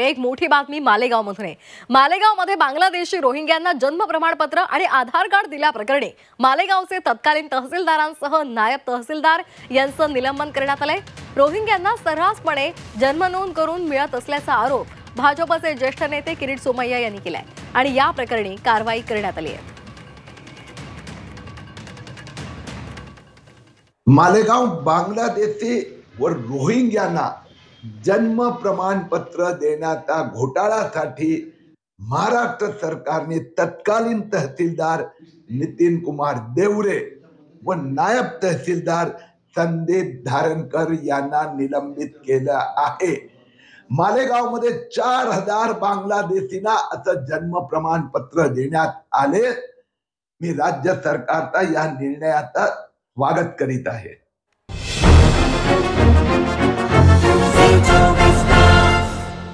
एक मोठी बातमी मालेगावमधून आहे। मालेगावमध्ये बांगलादेशी रोहिंग्यांना जन्म प्रमाणपत्र आणि आधार कार्ड दिल्याप्रकरणी मालेगावचे तत्कालीन तहसीलदारांसह नायब तहसीलदार यांचं निलंबन करण्यात आलंय। रोहिंग्यांना सर्रासपणे जन्म नोंद करून मिळत असल्याचा आरोप भाजपचे ज्येष्ठ नेते किरीट सोमय्या यांनी केलाय आणि या प्रकरणी कारवाई करण्यात आली आहे। मालेगाव बांगलादेशी व रोहिंग्यांना जन्म प्रमाणपत्र देण्याच्या घोटाळ्यासाठी महाराष्ट्र सरकारने तत्कालीन तहसीलदार नितीन कुमार देवरे व नायब तहसीलदार संदीप धारणकर यांना निलंबित केलं आहे। मालेगावमध्ये 4000 बांगलादेशींना असं जन्म प्रमाणपत्र देण्यात आले। मी राज्य सरकारचा या निर्णयाचा स्वागत करीत आहे।